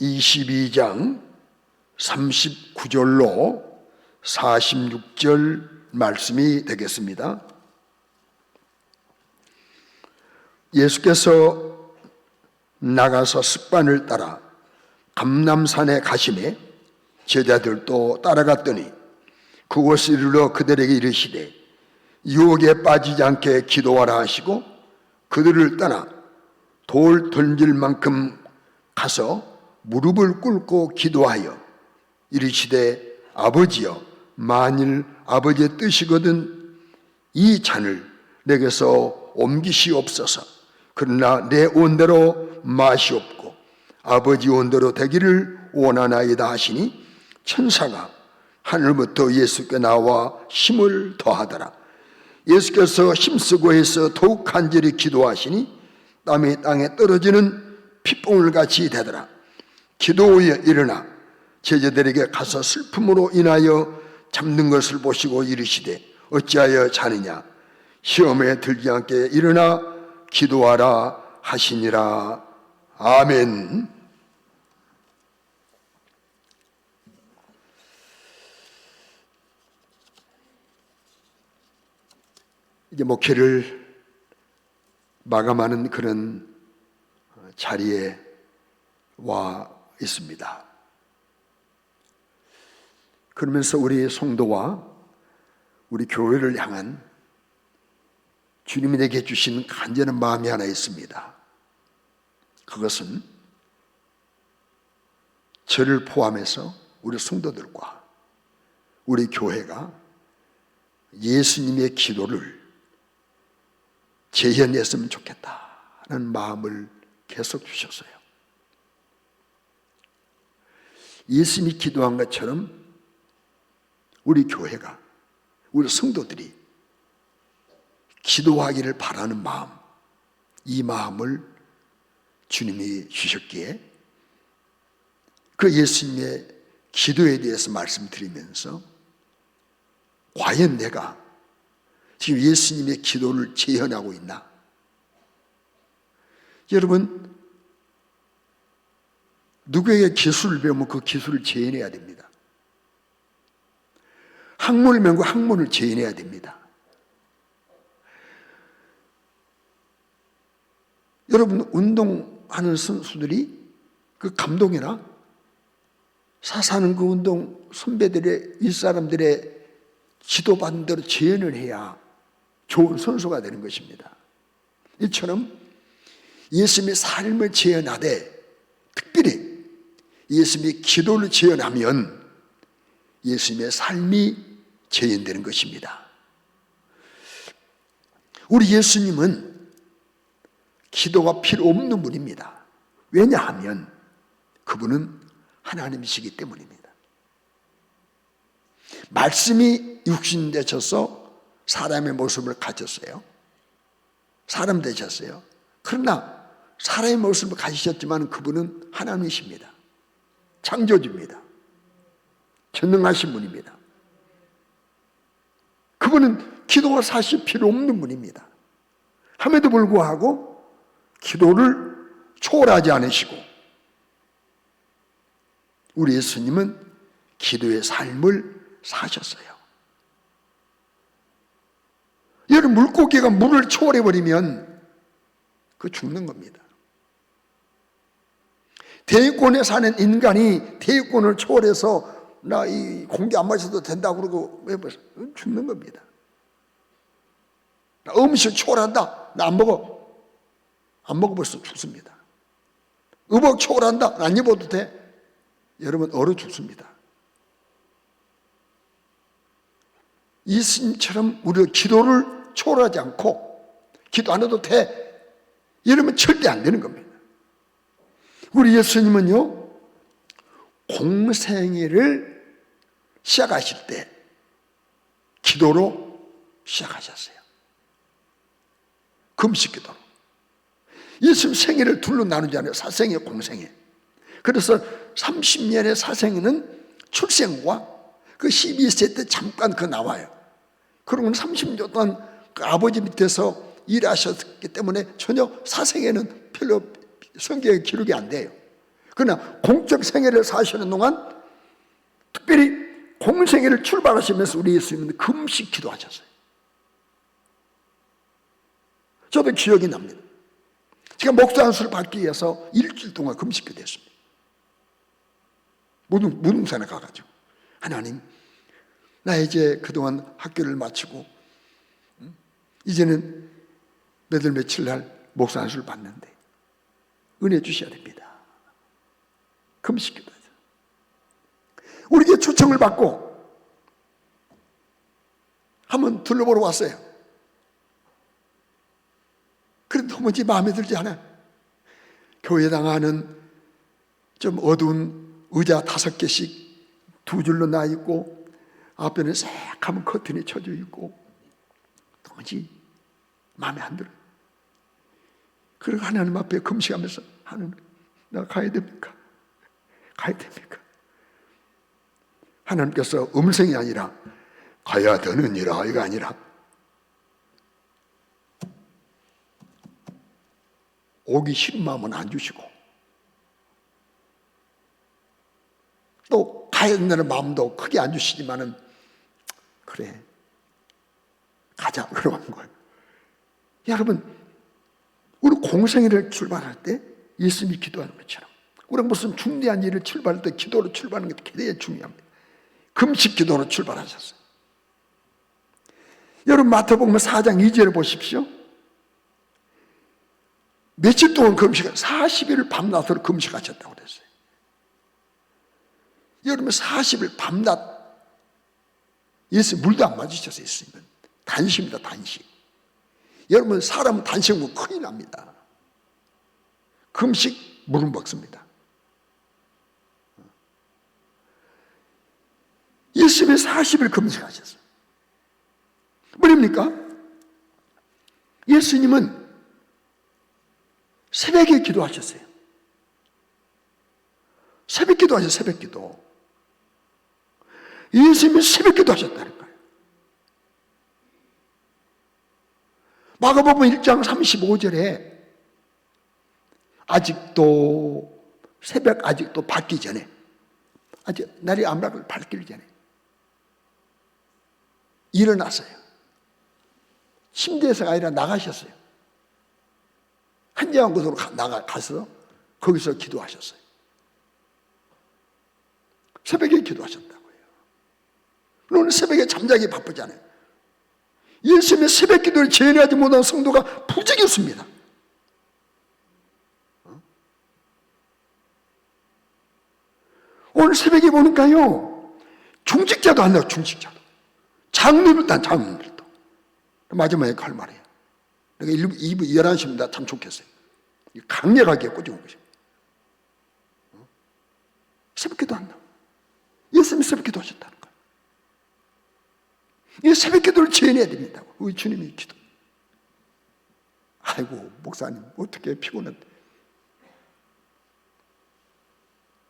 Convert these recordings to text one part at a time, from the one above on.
22장 39절로 46절 말씀이 되겠습니다. 예수께서 나가서 습관을 따라 감람산에 가시매 제자들도 따라갔더니 그곳에 이르러 그들에게 이르시되 유혹에 빠지지 않게 기도하라 하시고 그들을 떠나 돌 던질 만큼 가서 무릎을 꿇고 기도하여 이르시되 아버지여 만일 아버지의 뜻이거든 이 잔을 내게서 옮기시옵소서. 그러나 내 원대로 마시옵고 아버지 원대로 되기를 원하나이다 하시니 천사가 하늘부터 예수께 나와 힘을 더하더라. 예수께서 힘쓰고 해서 더욱 간절히 기도하시니 땀이 땅에 떨어지는 핏방울 같이 되더라. 기도 후에 일어나 제자들에게 가서 슬픔으로 인하여 잠든 것을 보시고 이르시되 어찌하여 자느냐 시험에 들지 않게 일어나 기도하라 하시니라. 아멘. 이제 목회를 마감하는 그런 자리에 와 있습니다. 그러면서 우리 성도와 우리 교회를 향한 주님이 내게 주신 간절한 마음이 하나 있습니다. 그것은 저를 포함해서 우리 성도들과 우리 교회가 예수님의 기도를 재현했으면 좋겠다는 마음을 계속 주셨어요. 예수님이 기도한 것처럼 우리 교회가, 우리 성도들이 기도하기를 바라는 마음, 이 마음을 주님이 주셨기에 그 예수님의 기도에 대해서 말씀드리면서 과연 내가 지금 예수님의 기도를 재현하고 있나? 여러분, 누구에게 기술을 배우면 그 기술을 재현해야 됩니다. 학문을 배우고 학문을 재현해야 됩니다. 여러분, 운동하는 선수들이 그 감독이나 사사는 그 운동 선배들의 윗사람들의 지도받은 대로 재현을 해야 좋은 선수가 되는 것입니다. 이처럼 예수님의 삶을 재현하되 특별히 예수님의 기도를 재현하면 예수님의 삶이 재현되는 것입니다. 우리 예수님은 기도가 필요 없는 분입니다. 왜냐하면 그분은 하나님이시기 때문입니다. 말씀이 육신 되셔서 사람의 모습을 가졌어요. 사람 되셨어요. 그러나 사람의 모습을 가지셨지만 그분은 하나님이십니다. 창조주입니다. 전능하신 분입니다. 그분은 기도가 사실 필요 없는 분입니다. 함에도 불구하고 기도를 초월하지 않으시고 우리 예수님은 기도의 삶을 사셨어요. 여러분, 물고기가 물을 초월해버리면 그 죽는 겁니다. 대유권에 사는 인간이 대유권을 초월해서 나 이 공기 안 마셔도 된다고 그러고 왜 죽는 겁니다. 나 음식 초월한다. 나 안 먹어. 안 먹어 벌써 죽습니다. 의복 초월한다. 안 입어도 돼. 여러분, 얼어 죽습니다. 예수님처럼 우리가 기도를 초월하지 않고 기도 안 해도 돼. 이러면 절대 안 되는 겁니다. 우리 예수님은요, 공생애를 시작하실 때 기도로 시작하셨어요. 금식 기도로. 예수님 생애를 둘로 나누잖아요. 사생애, 공생애. 그래서 30년의 사생애는 출생과 그 12세 때 잠깐 그 나와요. 그러면 30년 동안 그 아버지 밑에서 일하셨기 때문에 전혀 사생애는 별로 성경에 기록이 안 돼요. 그러나 공적 생애를 사시는 동안 특별히 공생애를 출발하시면서 우리 예수님은 금식 기도하셨어요. 저도 기억이 납니다. 제가 목사 안수를 받기 위해서 일주일 동안 금식 기도했습니다. 무등산에 가가지고 하나님, 나 이제 그동안 학교를 마치고 이제는 몇월 며칠 날 목사 안수를 받는데 은혜 주셔야 됩니다. 금식 기도하죠. 우리에게 초청을 받고 한번 둘러보러 왔어요. 그런데 도무지 마음에 들지 않아요. 교회당 안은 좀 어두운 의자 5개씩 2줄로 나 있고 앞에는 새카만 커튼이 쳐져 있고 도무지 마음에 안 들어요. 그리고 하나님 앞에 금식하면서 하나님, 나 가야 됩니까? 가야 됩니까? 하나님께서 음성이 아니라 가야 되느니라 이거 아니라 오기 싫은 마음은 안 주시고 또 가야 된다는 마음도 크게 안 주시지만은 그래 가자 그러고 한 거예요. 여러분, 우리 공생애를 출발할 때 예수님이 기도하는 것처럼 우리가 무슨 중대한 일을 출발할 때 기도로 출발하는 게 굉장히 중요합니다. 금식 기도로 출발하셨어요. 여러분, 마태복음 4장 2절을 보십시오. 며칠 동안 금식을 40일 밤낮으로 금식하셨다고 그랬어요. 여러분, 40일 밤낮 예수 물도 안 맞으셨어요. 예수님은 단식입니다. 단식. 여러분, 사람은 단식 먹으면 큰일 납니다. 금식 물은 먹습니다. 예수님이 40일 금식하셨어요. 뭐입니까? 예수님은 새벽에 기도하셨어요. 새벽 기도하셨어요. 새벽 기도. 예수님이 새벽 기도하셨다는 거예요. 마가복음 1장 35절에 아직도 새벽 아직도 밝기 전에 아직 날이 암락을 밝기 전에 일어났어요. 침대에서가 아니라 나가셨어요. 한정한 곳으로 가서 거기서 기도하셨어요. 새벽에 기도하셨다고요. 오늘 새벽에 잠자기 바쁘잖아요. 예수님의 새벽 기도를 재현하지 못한 성도가 부족이 없습니다. 오늘 새벽에 보니까요, 중직자도 안 나와요. 중직자도. 장로들도 안, 장로들도. 마지막에 할 말이에요. 그러니까 2부 11시입니다. 참 좋겠어요. 강력하게 꼬집은 것이에요. 새벽기도 안 나와. 예수님이 새벽기도 하셨다는 거예요. 이 새벽기도를 재현해야 됩니다. 우리 주님이 기도. 아이고 목사님 어떻게 피곤한데.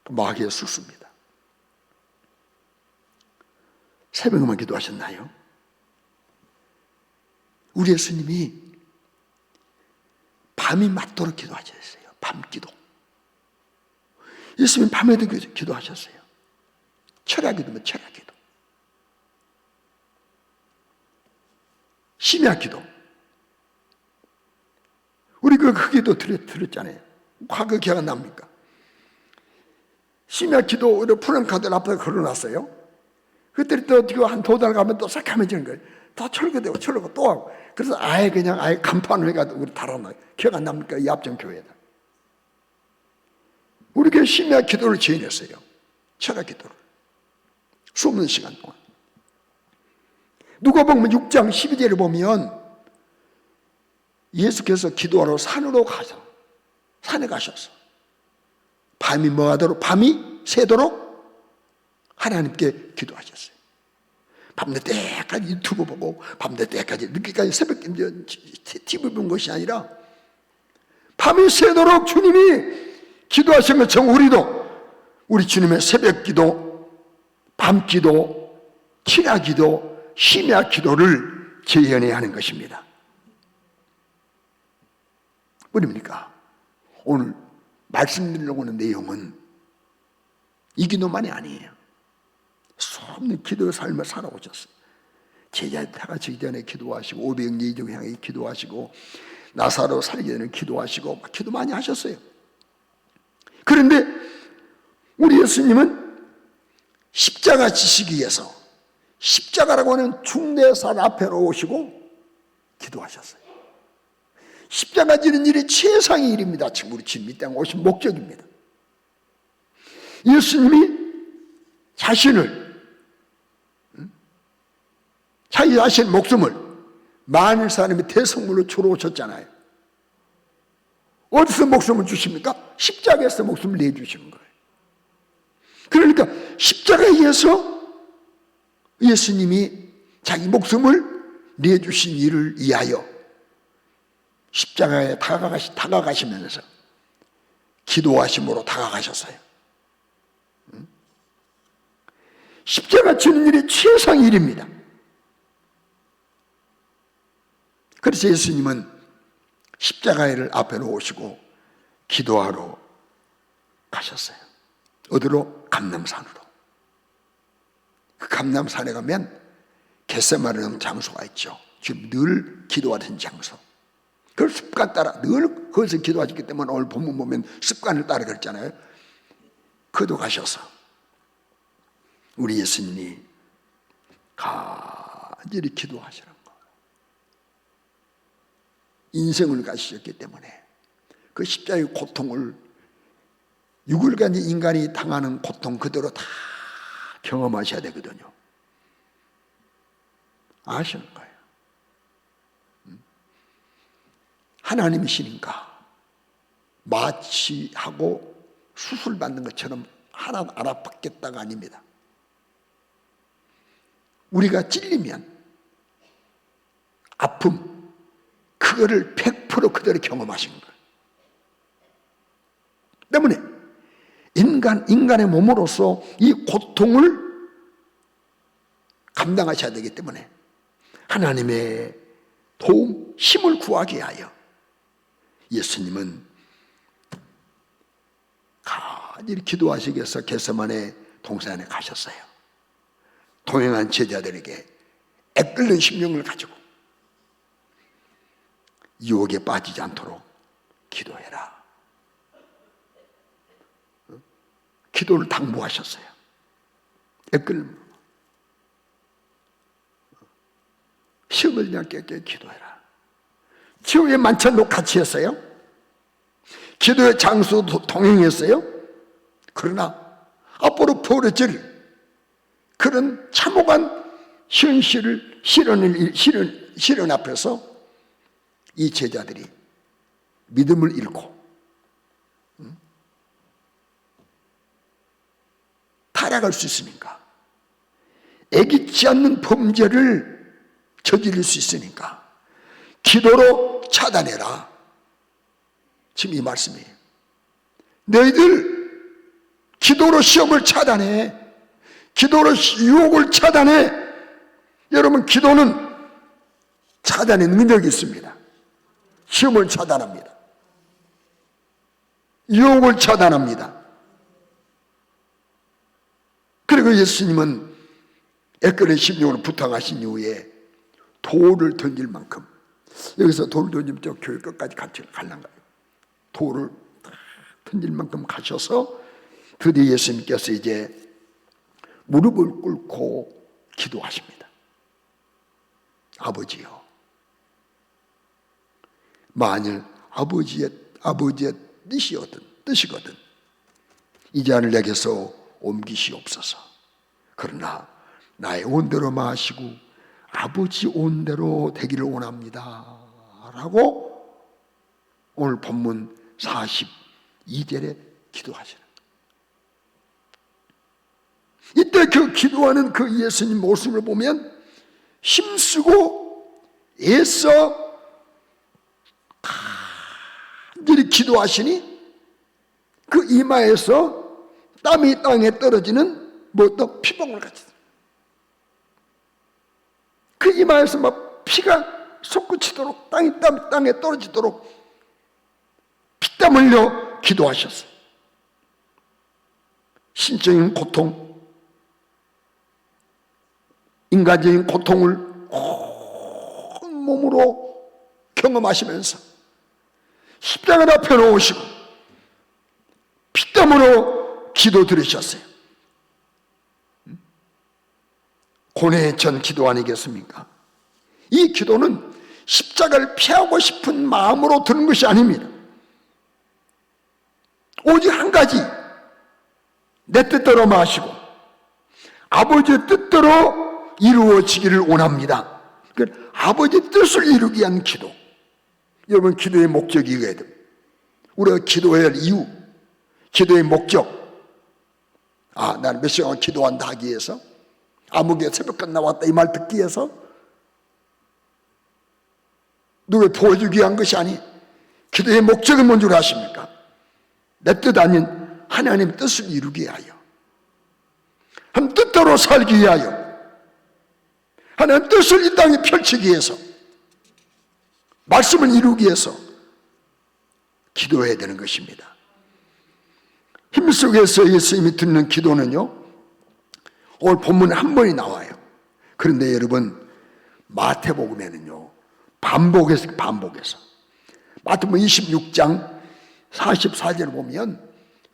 마귀의 수수입니다. 새벽에만 기도하셨나요? 우리 예수님이 밤이 맞도록 기도하셨어요. 밤기도. 예수님은 밤에도 기도하셨어요. 철야기도면 철야기도. 심야기도. 우리 그 기도 들었잖아요. 과거 기억 안 납니까? 심야기도 우리 푸른카드 앞에 걸어놨어요. 그때 또 어떻게 한 2달 가면 또 새카매지는 거예요. 또 철거되고 철거 또 하고. 그래서 아예 간판을 해가지고 우리 달아놔요. 기억 안 납니까? 이 앞정교회에다. 우리 교회 심야 기도를 지어냈어요. 철야 기도를. 숨는 시간 동안. 누가복음 6장 12절을 보면 예수께서 기도하러 산으로 가서 산에 가셔서 밤이 뭐하도록 밤이 새도록 하나님께 기도하셨어요. 밤늦 때까지 유튜브 보고 밤늦 때까지 늦게까지 새벽 TV 본 것이 아니라 밤이 새도록 주님이 기도하신 것처럼 우리도 우리 주님의 새벽 기도, 밤 기도, 철야 기도, 심야 기도를 재현해야 하는 것입니다. 뭐입니까? 오늘 말씀드리려고 하는 내용은 이 기도만이 아니에요. 수없는 기도의 삶을 살아오셨어요. 제자들 다 같이 전에 기도하시고 500년 이종 향해 기도하시고 나사로 살기 전에 기도하시고 막 기도 많이 하셨어요. 그런데 우리 예수님은 십자가 지시기 위해서 십자가라고 하는 중대산 앞에로 오시고 기도하셨어요. 십자가 지는 일이 최상의 일입니다. 지금 우리 이 땅에 오신 목적입니다. 예수님이 자신을, 자기 자신 목숨을 많은 사람이 대성물로 주러 오셨잖아요. 어디서 목숨을 주십니까? 십자가에서 목숨을 내주시는 거예요. 그러니까 십자가에 의해서 예수님이 자기 목숨을 내주신 일을 위하여 십자가에 다가가시면서 기도하심으로 다가가셨어요. 십자가 지는 일이 최상의 일입니다. 그래서 예수님은 십자가를 앞에 놓으시고 기도하러 가셨어요. 어디로? 감람산으로. 그 감람산에 가면 겟세마네라는 장소가 있죠. 지금 늘 기도하던 장소. 그걸 습관 따라 늘 거기서 기도하셨기 때문에 오늘 본문 보면 습관을 따라 그랬잖아요. 그도 가셔서 우리 예수님이 간절히 기도하시는 거. 인생을 가시셨기 때문에 그 십자가의 고통을 6일간 인간이 당하는 고통 그대로 다 경험하셔야 되거든요. 아시는 거예요. 하나님이시니까 마취 하고 수술 받는 것처럼 하나 알아봤겠다가 아닙니다. 우리가 찔리면 아픔 그거를 100% 그대로 경험하신 거예요. 때문에 인간의 몸으로서 이 고통을 감당하셔야 되기 때문에 하나님의 도움, 힘을 구하기 위하여 예수님은 간절히 기도하시기 위해서 겟세마네 동산에 가셨어요. 동행한 제자들에게 애끓는 심령을 가지고 유혹에 빠지지 않도록 기도해라. 기도를 당부하셨어요. 애끓는 시험을 그냥 깨끗이 기도해라. 기도의 만찬도 같이 했어요. 기도의 장소도 동행했어요. 그러나 앞으로 벌어질 그런 참혹한 현실을 실현 앞에서 이 제자들이 믿음을 잃고 타락할 수 있으니까, 애기치 않는 범죄를 저지를 수 있으니까 기도로 차단해라. 지금 이 말씀이에요. 너희들 기도로 시험을 차단해. 기도로 유혹을 차단해. 여러분, 기도는 차단의 능력이 있습니다. 시험을 차단합니다. 유혹을 차단합니다. 그리고 예수님은 애끓는 심령으로 부탁하신 이후에 돌을 던질 만큼, 여기서 돌을 던지면 저 교회 끝까지 같이 갈란 거예요. 돌을 던질 만큼 가셔서 드디어 예수님께서 이제 무릎을 꿇고 기도하십니다. 아버지요, 만일 아버지의 뜻이거든 이 잔을 내게서 옮기시옵소서. 그러나 나의 온대로 마시고 아버지 온대로 되기를 원합니다 라고 오늘 본문 42절에 기도하시는 거예요. 이때 그 기도하는 그 예수님 모습을 보면 힘쓰고 애써 간절히 기도하시니 그 이마에서 땀이 땅에 떨어지는 또 피방울 같이, 그 이마에서 막 피가 솟구치도록 땅에 떨어지도록 피땀 흘려 기도하셨어요. 신적인 고통, 인간적인 고통을 온 몸으로 경험하시면서 십자가 앞에 놓으시고 피땀으로 기도 들으셨어요. 고뇌의 전 기도 아니겠습니까? 이 기도는 십자가를 피하고 싶은 마음으로 드는 것이 아닙니다. 오직 한 가지, 내 뜻대로 마시고 아버지의 뜻대로 이루어지기를 원합니다. 그러니까 아버지의 뜻을 이루기 위한 기도. 여러분, 기도의 목적이 이거예요. 우리가 기도해야 할 이유, 기도의 목적. 나는 몇 시간 기도한다 하기 위해서, 아무개 새벽 나왔다 이 말 듣기 위해서, 누구에 도와주기 위한 것이 아니, 기도의 목적은 뭔 줄 아십니까? 내 뜻 아닌 하나님의 뜻을 이루기 위하여, 하나님 뜻대로 살기 위하여, 하나님 뜻을 이 땅에 펼치기 위해서, 말씀을 이루기 위해서 기도해야 되는 것입니다. 힘속에서 예수님이 듣는 기도는요, 오늘 본문에 한 번이 나와요. 그런데 여러분, 마태복음에는요, 반복해서 마태복음 26장 44절을 보면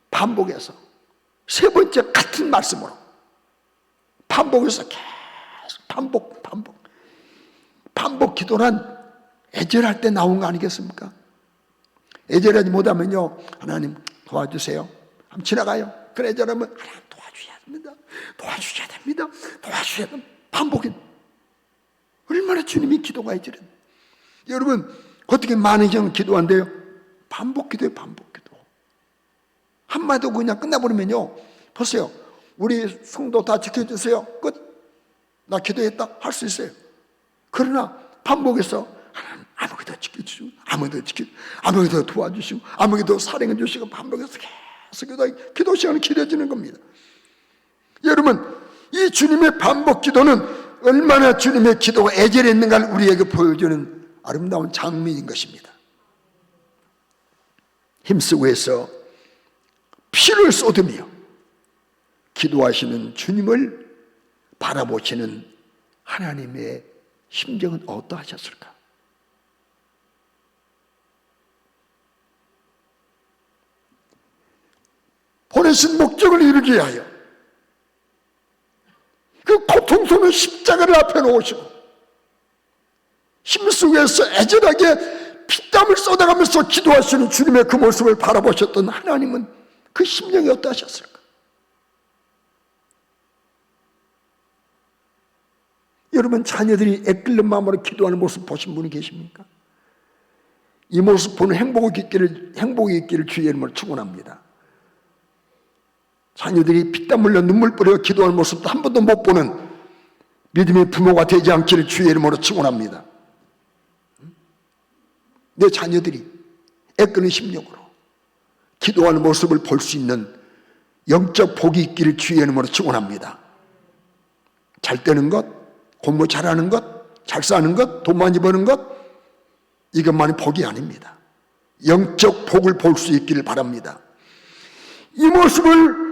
반복해서 세 번째 같은 말씀으로 반복해서 계속 반복 기도란 애절할 때 나온 거 아니겠습니까? 애절하지 못하면요, 하나님 도와주세요, 한번 지나가요. 그래, 애절하면 하나님 도와주셔야 됩니다. 반복해. 얼마나 주님이 기도가 애절해. 여러분, 어떻게 많은 경 기도한대요? 반복 기도예요. 반복 기도. 한마디도 그냥 끝나버리면요, 보세요, 우리 성도 다 지켜주세요, 끝. 나 기도했다 할 수 있어요. 그러나 반복해서 하나님 아무것도 지켜주시고, 아무것도 도와주시고, 아무것도 사랑해 주시고, 반복해서 계속 기도 시간이 길어지는 겁니다. 여러분, 이 주님의 반복 기도는 얼마나 주님의 기도가 애절했는가를 우리에게 보여주는 아름다운 장면인 것입니다. 힘쓰고 해서 피를 쏟으며 기도하시는 주님을 바라보시는 하나님의 심정은 어떠하셨을까? 보내신 목적을 이루기 위하여 그 고통스러운 십자가를 앞에 놓으시고 힘쓰고해서 애절하게 피땀을 쏟아가면서 기도하시는 주님의 그 모습을 바라보셨던 하나님은 그 심령이 어떠하셨을까? 여러분, 자녀들이 애끓는 마음으로 기도하는 모습 보신 분이 계십니까? 이 모습 보는 행복이 있기를 주의 이름으로 축원합니다. 자녀들이 피땀 흘려 눈물 뿌려 기도하는 모습도 한 번도 못 보는 믿음의 부모가 되지 않기를 주의 이름으로 축원합니다. 내 자녀들이 애끄는 심령으로 기도하는 모습을 볼 수 있는 영적 복이 있기를 주의 이름으로 축원합니다. 잘 되는 것, 공부 잘하는 것, 잘 사는 것, 돈 많이 버는 것, 이것만이 복이 아닙니다. 영적 복을 볼 수 있기를 바랍니다. 이 모습을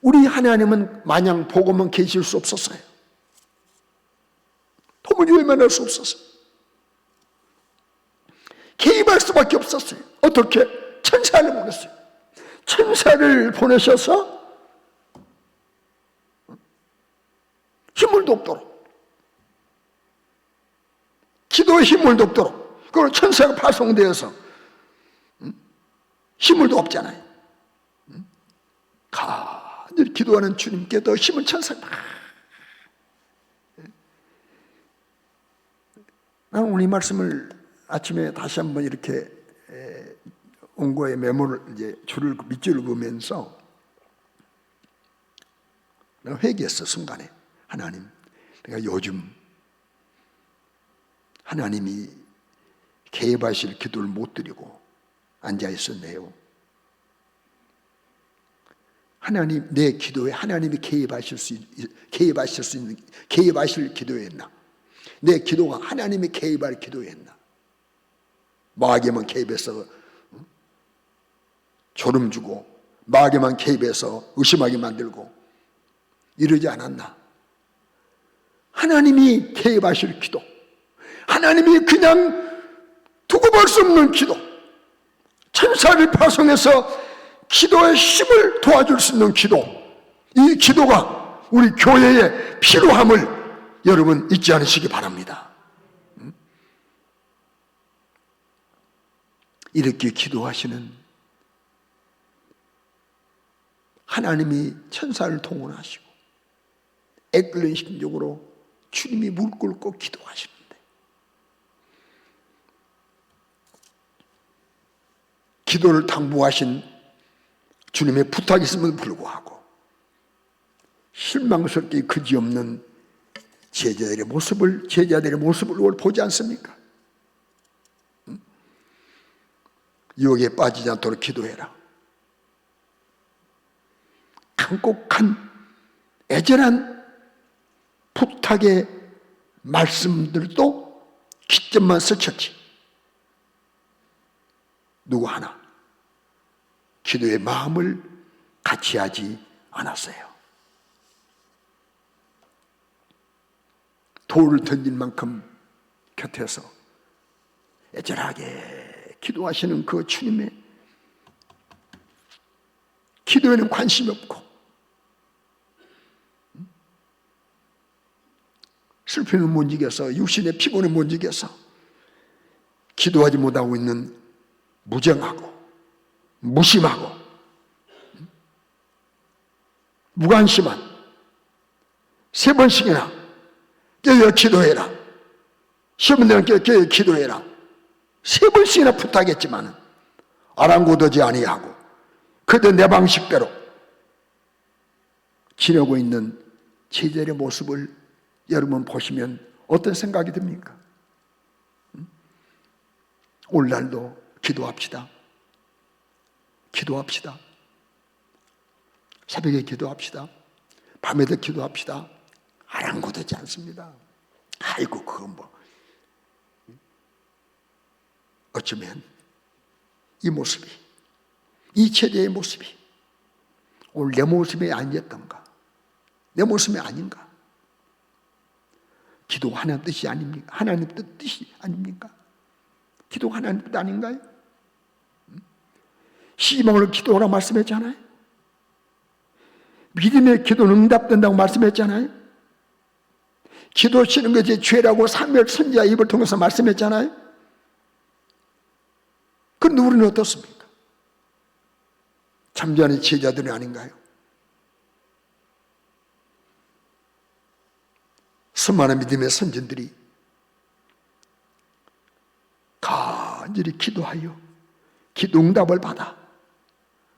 우리 하나님은 마냥 보고만 계실 수 없었어요. 도무지 외면할 수 없었어요. 개입할 수밖에 없었어요. 어떻게? 천사를 보냈어요. 천사를 보내셔서 힘을 돕도록, 기도에 힘을 돕도록. 그걸 천사가 파송되어서 힘을 돕잖아요. 간절히 기도하는 주님께 더 힘을 천사가 막. 나는 오늘 이 말씀을 아침에 다시 한번 이렇게 온거에 메모를 이제 밑줄을 그으면서 내가 회개했어. 순간에 하나님, 내가 요즘 하나님이 개입하실 기도를 못 드리고 앉아 있었네요. 하나님, 내 기도에 하나님이 개입하실 기도였나? 내 기도가 하나님이 개입할 기도였나? 마귀만 개입해서 졸음 주고 마귀만 개입해서 의심하게 만들고 이러지 않았나? 하나님이 개입하실 기도, 하나님이 그냥 두고 볼 수 없는 기도, 천사를 파송해서 기도의 힘을 도와줄 수 있는 기도, 이 기도가 우리 교회에 필요함을 여러분 잊지 않으시기 바랍니다. 이렇게 기도하시는 하나님이 천사를 동원하시고 애끓는 심정으로 주님이 무릎 꿇고 기도하시는데, 기도를 당부하신 주님의 부탁이 있음에도 불구하고 실망스럽게 그지없는 제자들의 모습을 보지 않습니까? 유혹에 빠지지 않도록 기도해라. 간곡한 애절한 부탁의 말씀들도 기점만 스쳤지 누구 하나 기도의 마음을 같이 하지 않았어요. 돌을 던질 만큼 곁에서 애절하게 기도하시는 그 주님의 기도에는 관심이 없고 슬픔을 못 이겨서 육신의 피곤을 못 이겨서 기도하지 못하고 있는 무정하고 무심하고 무관심한 3번씩이나 깨어 기도해라, 시험대는 깨어 기도해라 3번씩이나 부탁했지만 아랑곳하지 아니하고 그도 내 방식대로 지내고 있는 제자의 모습을 여러분 보시면 어떤 생각이 듭니까? 오늘날도 기도합시다. 기도합시다. 새벽에 기도합시다. 밤에도 기도합시다. 아랑곳하지 않습니다. 아이고 그건 뭐 어쩌면 이 모습이, 이 체제의 모습이 오늘 내 모습이 아니었던가, 내 모습이 아닌가? 기도가 하나님 뜻이 아닙니까? 하나님 뜻이 아닙니까? 기도가 하나님 뜻 아닌가요? 희망으로 기도하라고 말씀했잖아요. 믿음의 기도는 응답된다고 말씀했잖아요. 기도하시는 것이 죄라고 사무엘 선지자 입을 통해서 말씀했잖아요. 그런데 우리는 어떻습니까? 잠자는 제자들이 아닌가요? 수많은 믿음의 선진들이 간절히 기도하여 기도 응답을 받아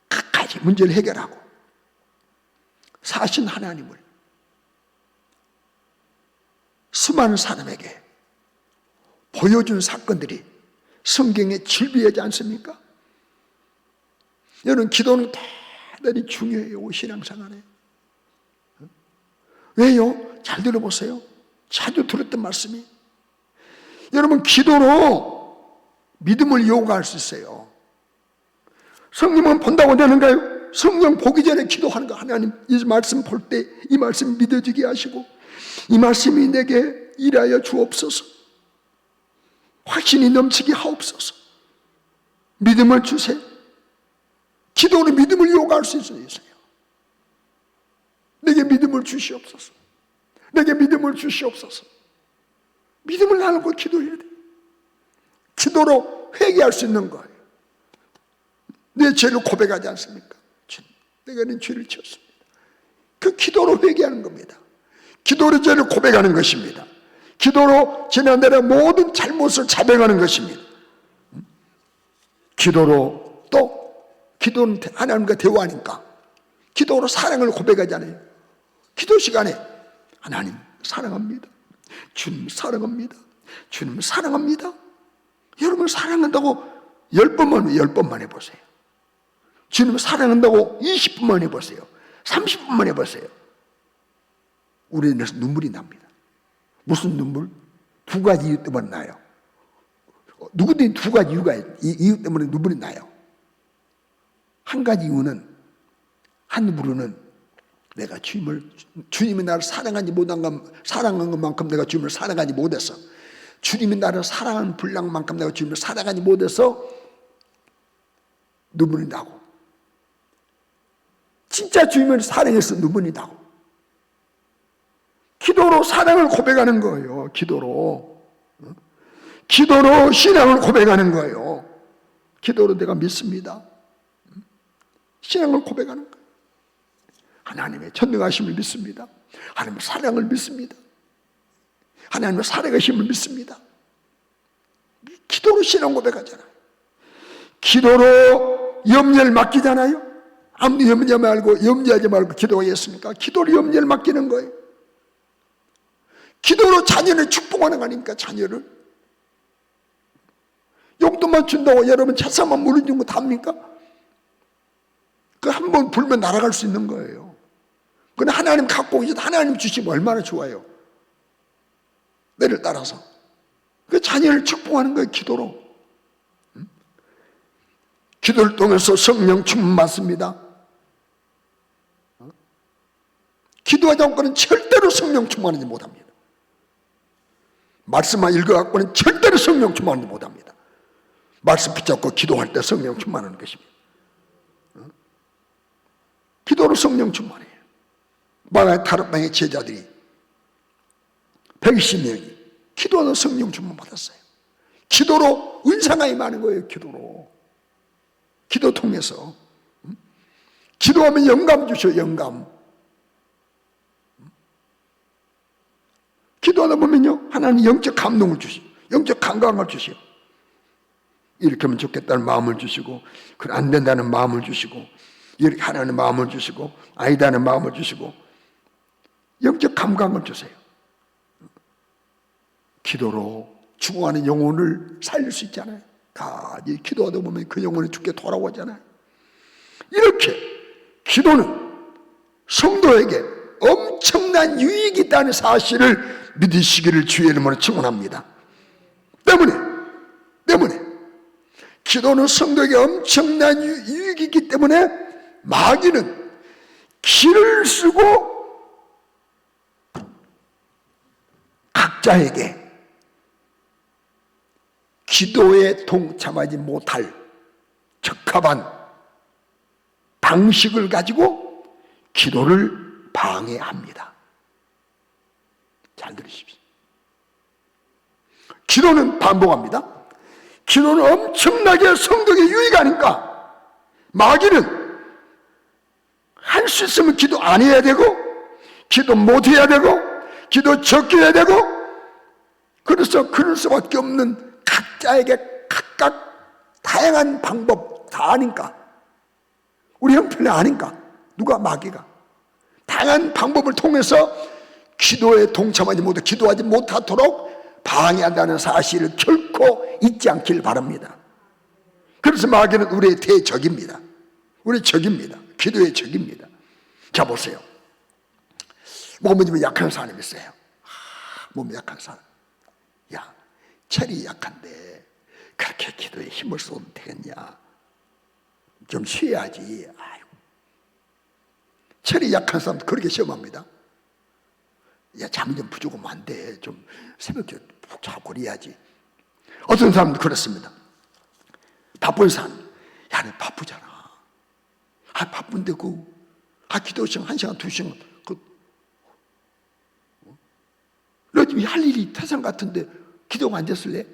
각가지 문제를 해결하고 사신 하나님을 수많은 사람에게 보여준 사건들이 성경에 질비하지 않습니까? 여러분 기도는 대단히 중요해요. 우리 신앙생활에. 왜요? 잘 들어보세요. 자주 들었던 말씀이, 여러분 기도로 믿음을 요구할 수 있어요. 성령은 본다고 되는가요? 성령 보기 전에 기도하는 거. 하나님 이 말씀 볼 때 이 말씀 믿어지게 하시고 이 말씀이 내게 일하여 주옵소서, 확신이 넘치게 하옵소서, 믿음을 주세요. 기도는 믿음을 요구할 수 있어요. 내게 믿음을 주시옵소서, 내게 믿음을 주시옵소서. 믿음을 나누고 기도해야 돼. 기도로 회개할 수 있는 거예요. 내 죄를 고백하지 않습니까? 내가 내 죄를 지었습니다. 그 기도로 회개하는 겁니다. 기도로 죄를 고백하는 것입니다. 기도로 지난날의 모든 잘못을 자백하는 것입니다. 기도로 또 기도는 하나님과 대화하니까 기도로 사랑을 고백하잖아요. 기도 시간에 하나님 사랑합니다, 주님 사랑합니다, 주님 사랑합니다. 여러분 사랑한다고 10번만 해보세요. 주님 사랑한다고 20분만 해보세요. 30분만 해보세요. 우리는 눈물이 납니다. 무슨 눈물? 2가지 이유 때문에 나요. 누구든지 2가지 이유 때문에 눈물이 나요. 한 가지 이유는 한 부류는 내가 주님이 나를 사랑한 것만큼 내가 주님을 사랑하지 못해서, 주님이 나를 사랑하는 분량만큼 내가 주님을 사랑하지 못해서 눈물이 나고, 진짜 주님을 사랑해서 눈물이 나고, 기도로 사랑을 고백하는 거예요. 기도로 신앙을 고백하는 거예요. 기도로 내가 믿습니다. 신앙을 고백하는 거예요. 하나님의 전능하심을 믿습니다. 하나님의 사랑을 믿습니다. 하나님의 살아계심을 믿습니다. 기도로 신앙 고백하잖아요. 기도로 염려를 맡기잖아요. 아무 염려하지 말고 기도가 있습니까? 기도로 염려를 맡기는 거예요. 기도로 자녀를 축복하는 거 아닙니까? 자녀를 용돈만 준다고 여러분 차사만 물어주는 거 답니까? 그 한 번 불면 날아갈 수 있는 거예요. 그런데 하나님 갖고 계셔도 하나님 주시면 얼마나 좋아요. 때를 따라서 그 자녀를 축복하는 거예요. 기도로. 기도를 통해서 성령 충만 받습니다. 기도하지 않고는 절대로 성령 충만하지 못합니다. 말씀만 읽어갖고는 절대로 성령 충만하지 못합니다. 말씀 붙잡고 기도할 때 성령 충만하는 것입니다. 기도로 성령 충만해요. 마가의 타락방의 제자들이 120명이 기도하는 성령 충만 받았어요. 기도로 은사가 임하는 거예요. 기도로. 기도 통해서. 기도하면 영감 주셔. 영감. 기도하다 보면요 하나님 영적 감동을 주시고 영적 감각을 주시고, 이렇게 하면 좋겠다는 마음을 주시고, 그래 안 된다는 마음을 주시고, 이렇게 하라는 마음을 주시고, 아니다는 마음을 주시고, 영적 감각을 주세요. 기도로 죽어가는 영혼을 살릴 수 있잖아요. 다 기도하다 보면 그 영혼이 죽게 돌아오잖아요. 이렇게 기도는 성도에게 엄청난 유익이 있다는 사실을 믿으시기를 주의 이름으로 축원합니다. 때문에 기도는 성도에게 엄청난 유익이 있기 때문에 마귀는 길을 쓰고 각자에게 기도에 동참하지 못할 적합한 방식을 가지고 기도를 방해합니다. 잘 들으십시오. 기도는 반복합니다. 기도는 엄청나게 성도에게 유익하니까 마귀는 할 수 있으면 기도 안 해야 되고, 기도 못 해야 되고, 기도 적게 해야 되고, 그래서 그럴 수밖에 없는 각자에게 각각 다양한 방법 다 아니까, 우리 형편이 아니까, 누가 마귀가 다양한 방법을 통해서 기도에 동참하지 못해 기도하지 못하도록 방해한다는 사실을 결코 잊지 않길 바랍니다. 그래서 마귀는 우리의 대적입니다. 우리의 적입니다. 기도의 적입니다. 자 보세요. 몸이 좀 약한 사람이 있어요. 몸이 약한 사람. 야, 체력이 약한데 그렇게 기도에 힘을 쏟으면 되겠냐? 좀 쉬어야지. 아이고. 체력이 약한 사람도 그렇게 시험합니다. 야, 잠이 좀 부족하면 안 돼. 좀 새벽에 푹 자고 그래야지. 어떤 사람도 그렇습니다. 바쁜 사람. 야, 너 바쁘잖아. 바쁜데 기도 시간 1시간, 2시간. 너 지금 할 일이 태산 같은데 기도가 안 됐을래?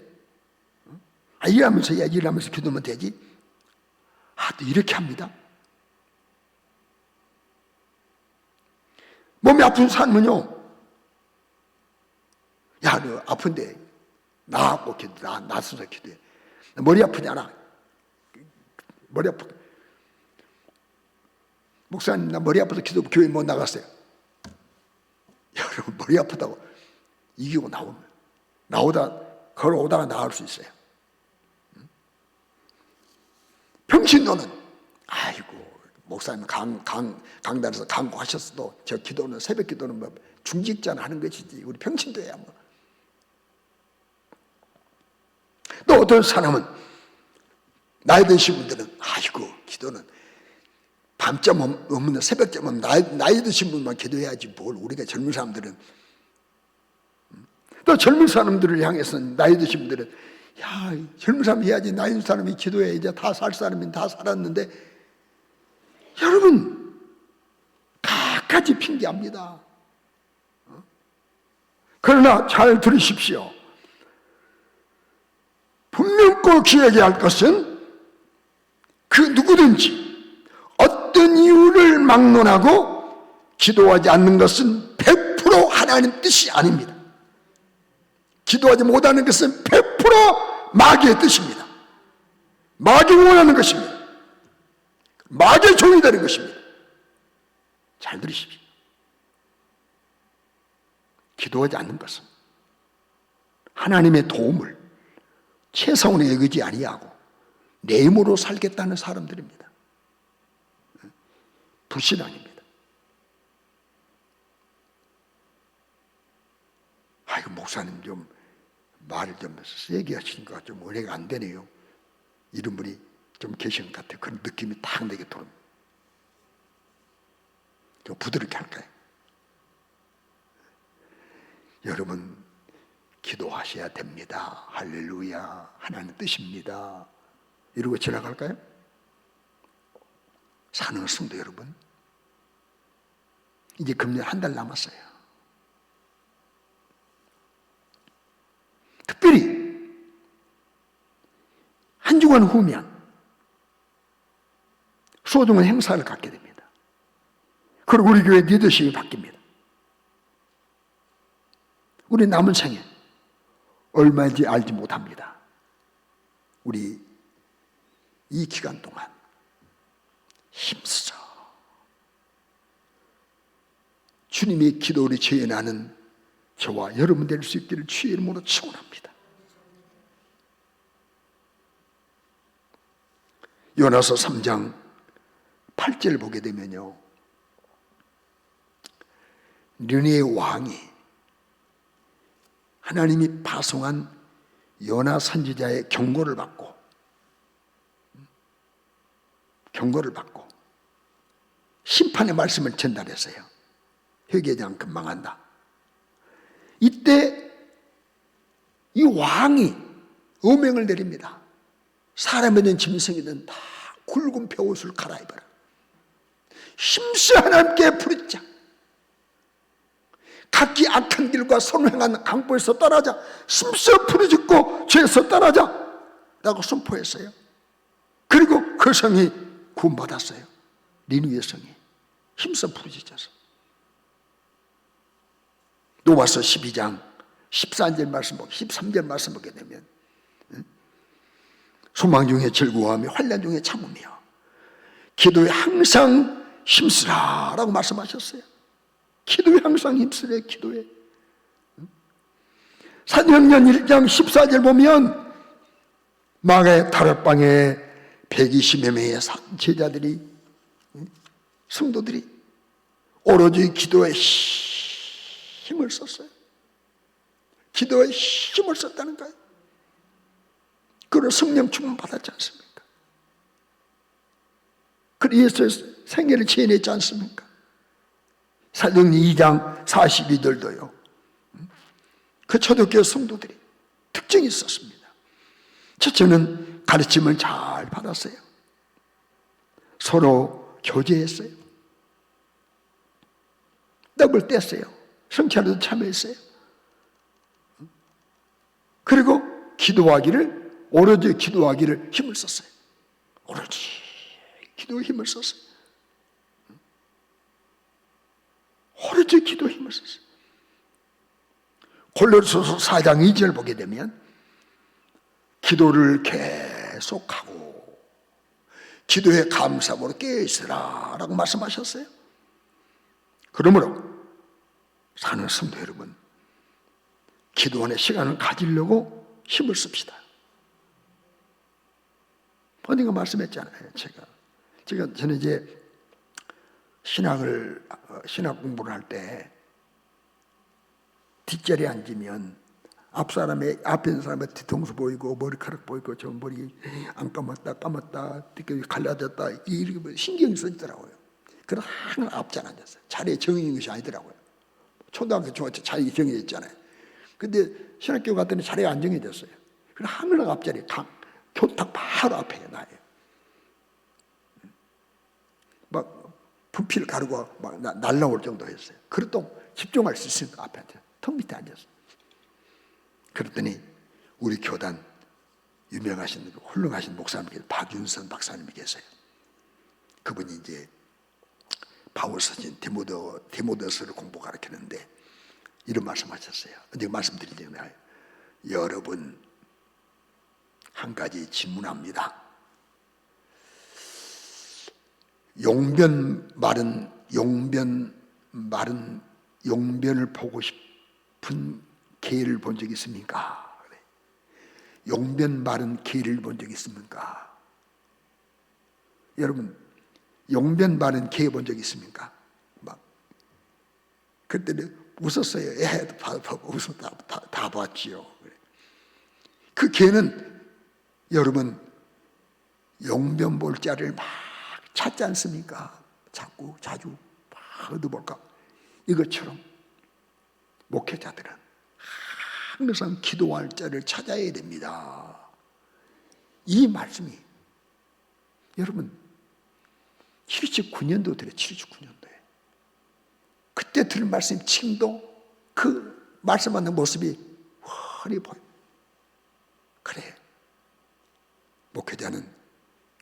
일하면서 기도하면 되지? 또 이렇게 합니다. 몸이 아픈 사람은요, 야, 너 아픈데 나하고 나서서 기도해. 머리 아프잖아. 머리 아프. 목사님, 나 머리 아파서 교회 못 나갔어요. 여러분, 머리 아프다고 이기고 걸어오다가 나올 수 있어요. 평신도는 아이고, 목사님 강단에서 강구하셨어도 저 기도는, 새벽 기도는 뭐 중직자는 하는 것이지 우리 평신도야 뭐. 또 어떤 사람은 나이 드신 분들은 아이고, 기도는 밤잠 없는 새벽잠 없는 나이 드신 분만 기도해야지 뭘 우리가 젊은 사람들은. 또 젊은 사람들을 향해서 나이 드신 분들은 야 젊은 사람 해야지 나이 든 사람이 기도해 이제 다 살 사람이 다 살았는데 여러분 갖가지 핑계합니다. 그러나 잘 들으십시오. 분명 꼭 기억해야 할 것은 그 누구든지 어떤 이유를 막론하고 기도하지 않는 것은 100% 하나님 뜻이 아닙니다. 기도하지 못하는 것은 100% 마귀의 뜻입니다. 마귀가 원하는 것입니다. 마귀의 종이 되는 것입니다. 잘 들으십시오. 기도하지 않는 것은 하나님의 도움을 최상으로 여기지 아니하고 내 힘으로 살겠다는 사람들입니다. 불신앙입니다. 아이고 목사님 좀 말을 좀 세게 하시니까 좀 은혜가 안 되네요. 이런 분이 좀 계신 것 같아요. 그런 느낌이 딱 내게 들어옵니다. 좀 부드럽게 할까요? 여러분 기도하셔야 됩니다. 할렐루야 하나님 뜻입니다. 이러고 지나갈까요? 사는 성도 여러분 이제 금년 한 달 남았어요. 특별히 한 주간 후면 소중한 행사를 갖게 됩니다. 그리고 우리 교회 리더십이 바뀝니다. 우리 남은 생에 얼마인지 알지 못합니다. 우리 이 기간 동안 힘쓰자. 주님의 기도를 재현하는 저와 여러분 될 수 있기를 주의 이름으로 축원합니다. 요나서 3장 8절 보게 되면요, 느헤미야의 왕이 하나님이 파송한 요나 선지자의 경고를 받고 심판의 말씀을 전달했어요. 회개하지 않고 망한다. 이때 이 왕이 어명을 내립니다. 사람이든 짐승이든 다 굵은 벼옷을 갈아입어라. 힘써 하나님께 부르짖자. 각기 악한 길과 선행한 강포에서 떠나자. 힘써 부르짖고 죄에서 떠나자 라고 선포했어요. 그리고 그 성이 구원받았어요. 니느웨 성이 힘써 부르짖어서. 로마서 12장 14절 말씀 보고 13절 말씀 보게 되면 소망 중에 즐거워하며 환난 중에 참으며 기도에 항상 힘쓰라 라고 말씀하셨어요. 기도에 항상 힘쓰래. 기도에. 사도행전 1장 14절 보면 마가의 다락방에 120여 명의 제자들이 성도들이 오로지 기도에 힘을 썼어요. 기도에 힘을 썼다는 거예요. 그런 성령 충만 받았지 않습니까? 그리고 예수의 생애를 지어냈지 않습니까? 사도행전 2장 42절도요. 그 초대교회 성도들이 특징이 있었습니다. 첫째는 가르침을 잘 받았어요. 서로 교제했어요. 떡을 뗐어요. 성찬에도 참여했어요. 그리고 오로지 기도하기를 힘을 썼어요. 오로지 기도에 힘을 썼어요. 오로지 기도에 힘을 썼어요. 골로새서 4장 2절 보게 되면 기도를 계속하고 기도에 감사함으로 깨어있으라 라고 말씀하셨어요. 그러므로 사는 성도 여러분, 기도원의 시간을 가지려고 힘을 씁시다. 어딘가 말씀했잖아요. 저는 이제 신학 공부를 할 때 뒷자리에 앉으면 앞에 있는 사람의 뒤통수 보이고 머리카락 보이고 저 머리 안 감았다 뒤끝이 갈라졌다 이렇게 신경이 써지더라고요. 그런 하늘 앞자리에 앉았어요. 자리에 정해진 것이 아니더라고요. 초등학교, 중학교 자리에 정해졌잖아요. 근데 신학교 갔더니 자리가 안 정해졌어요. 그래서 하늘 앞자리에 교탁 바로 앞에 나요. 막 부피를 가르고 막 날라올 정도였어요. 그래도 집중할 수 있으니까 앞에 앉아서 턱 밑에 앉았어요. 그랬더니 우리 교단 유명하신 훌륭하신 목사님께서 박윤선 박사님이 계세요. 그분이 이제 바울서신 디모데서를 공부 가르치는데 이런 말씀하셨어요. 언제 말씀드리잖아요. 여러분 한 가지 질문합니다. 용변을 보고 싶은 개를 본 적 있습니까? 용변 마른 개를 본 적 있습니까? 여러분 용변 마른 개 본 적 있습니까? 막 그때는 웃었어요. 웃어 다 봤지요. 그 개는 여러분 용변 볼 자리를 막 찾지 않습니까? 자주 막 얻어볼까? 이것처럼 목회자들은 항상 기도할 자를 찾아야 됩니다. 이 말씀이 여러분 79년도 들어요. 79년도에 그때 들은 말씀이 지금도 그 말씀하는 모습이 훤히 보여요. 그래, 목회자는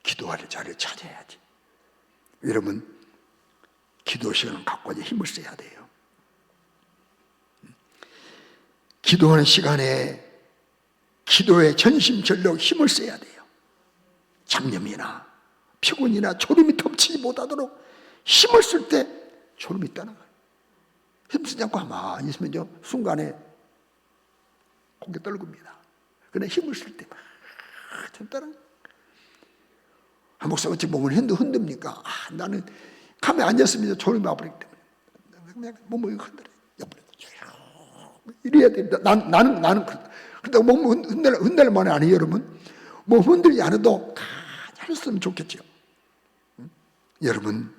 기도할 자를 찾아야지. 여러분 기도 시간을 갖고 힘을 써야 돼요. 기도하는 시간에 기도에 전심전력 힘을 써야 돼요. 잡념이나 피곤이나 졸음이 덮치지 못하도록 힘을 쓸 때 졸음이 떠나가요. 힘쓰지 않고 가만히 있으면요 순간에 고개 떨굽니다. 그러나 힘을 쓸 때 막 좀 떠나가요. 한 목사가 지금 몸을 흔듭니까? 나는 가만히 앉았으면 졸음이 와버리기 때문에 그냥 몸을 흔들어요. 옆으로 이래야 됩니다. 나는 그렇다고 몸 흔들만 만이 아니에요, 여러분. 몸 흔들지 않아도 가만히 있으면 좋겠죠. 여러분,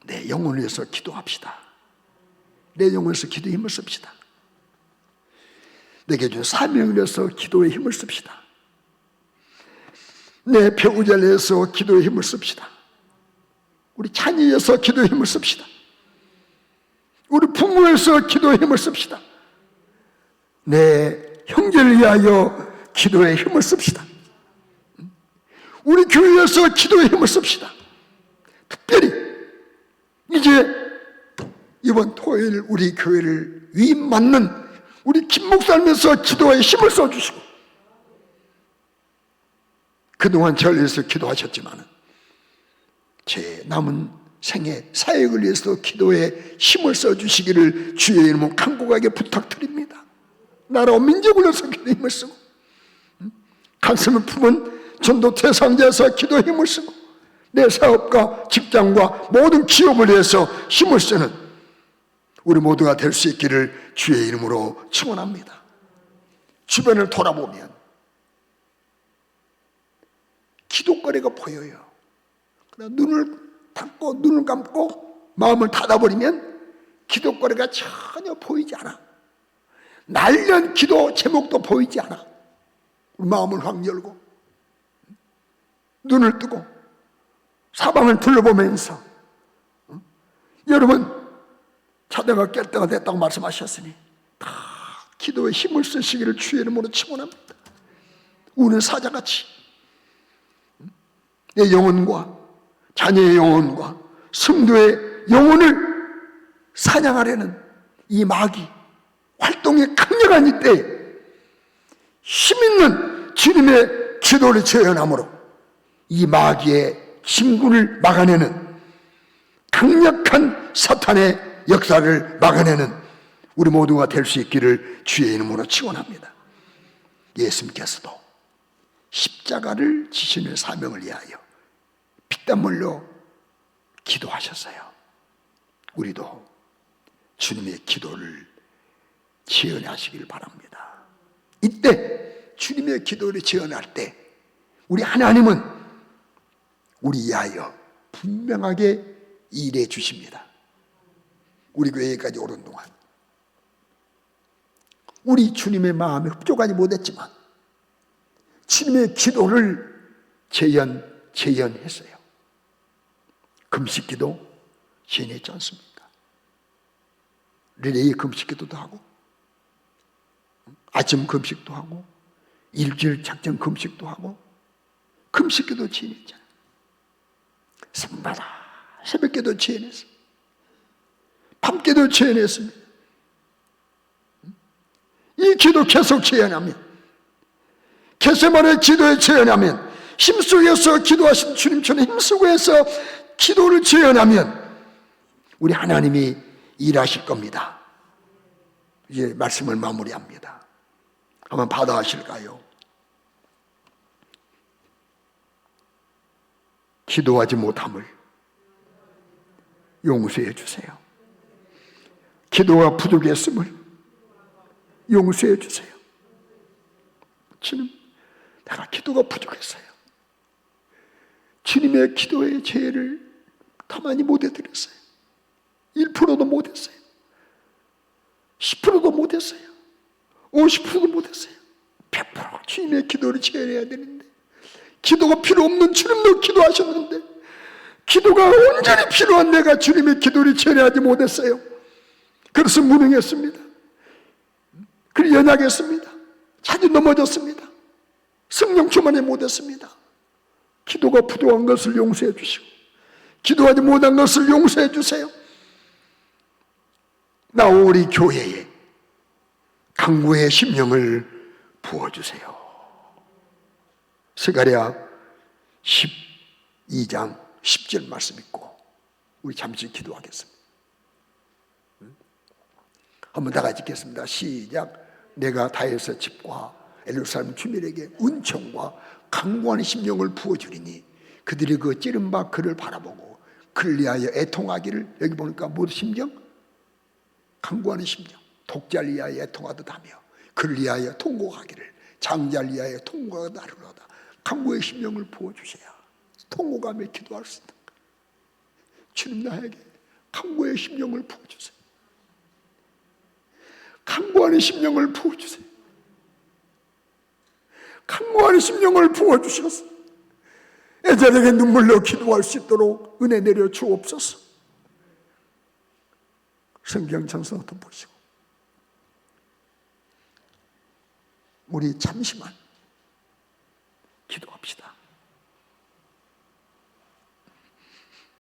내 영혼을 위해서 기도합시다. 내 영혼을 위해서 기도에 힘을 씁시다. 내게 준 사명을 위해서 기도에 힘을 씁시다. 내 배우자를 위해서 기도에 힘을 씁시다. 우리 자녀에 위해서 기도에 힘을 씁시다. 우리 부모에서 기도에 힘을 씁시다. 내 형제를 위하여 기도에 힘을 씁시다. 우리 교회에서 기도에 힘을 씁시다. 특별히 이제 이번 토요일 우리 교회를 위임 맡는 우리 김 목사님에서 기도에 힘을 써주시고 그동안 저를 위해서 기도하셨지만 제 남은 생애 사역을 위해서 기도에 힘을 써주시기를 주의 이름으로 간곡하게 부탁드립니다. 나라와 민족을 위해서 기도에 힘을 쓰고 가슴을 품은 전도 대상자에서 기도에 힘을 쓰고 내 사업과 직장과 모든 기업을 위해서 힘을 쓰는 우리 모두가 될 수 있기를 주의 이름으로 축원합니다. 주변을 돌아보면 기도거리가 보여요. 그러나 눈을 감고 마음을 닫아버리면 기도거리가 전혀 보이지 않아. 날련 기도 제목도 보이지 않아. 마음을 확 열고 눈을 뜨고 사방을 둘러보면서 여러분 자다가 깰 때가 됐다고 말씀하셨으니 다 기도에 힘을 쓰시기를 주의 이름으로 축원합니다. 우는 사자같이 내 영혼과 자녀의 영혼과 성도의 영혼을 사냥하려는 이 마귀 활동이 강력한 이때에 힘있는 주님의 기도를 재현함으로 이 마귀의 진군을 막아내는 강력한 사탄의 역사를 막아내는 우리 모두가 될 수 있기를 주의 이름으로 축원합니다. 예수님께서도 십자가를 지시는 사명을 위하여 피땀흘려 기도하셨어요. 우리도 주님의 기도를 지연하시길 바랍니다. 이때 주님의 기도를 지연할 때 우리 하나님은 우리 위하여 분명하게 일해 주십니다. 우리 교회까지 오는 동안 우리 주님의 마음에 흡족하지 못했지만 주님의 기도를 재현했어요. 금식기도 재현했지 않습니까? 릴레이 금식기도도 하고 아침 금식도 하고 일주일 작전 금식도 하고 금식기도 재현했잖아요. 새벽마다 새벽기도 재현했어요. 밤기도 재현했습니다. 이 기도 계속 재현하면, 겟세마네 기도에 재현하면, 힘쓰고해서 기도하신 주님처럼 힘쓰고 해서 기도를 재현하면 우리 하나님이 일하실 겁니다. 이제 말씀을 마무리합니다. 한번 받아하실까요? 기도하지 못함을 용서해 주세요. 기도가 부족했음을 용서해 주세요. 주님, 내가 기도가 부족했어요. 주님의 기도의 죄를 가만히 못해드렸어요. 1%도 못했어요. 10%도 못했어요. 50%도 못했어요. 100% 주님의 기도를 재현해야 되는데, 기도가 필요 없는 주님도 기도하셨는데, 기도가 온전히 필요한 내가 주님의 기도를 재현하지 못했어요. 그래서 무능했습니다. 그리고 연약했습니다. 자주 넘어졌습니다. 성령 충만이 못했습니다. 기도가 부족한 것을 용서해 주시고 기도하지 못한 것을 용서해 주세요. 나 우리 교회에 강구의 심령을 부어주세요. 스가랴 12장 10절 말씀 읽고 우리 잠시 기도하겠습니다. 한번 다 같이 읽겠습니다. 시작. 내가 다윗의 집과 예루살렘 주민에게 은총과 강구하는 심령을 부어주리니 그들이 그 찌른 바 그를 바라보고 그를 위하여 애통하기를, 여기 보니까 무슨 심령? 강구하는 심령. 독자를 위하여 애통하듯 하며 그를 위하여 통곡하기를, 장자를 위하여 통곡하듯 하리로다. 강구의 심령을 부어주셔야 통곡하며 기도할 수 있다. 주님, 나에게 강구의 심령을 부어주세요. 강구하는 심령을 부어주세요. 강구하는 심령을 부어주셔서 애절하게 눈물로 기도할 수 있도록 은혜 내려 주옵소서. 성경 전서도 보시고 우리 잠시만 기도합시다.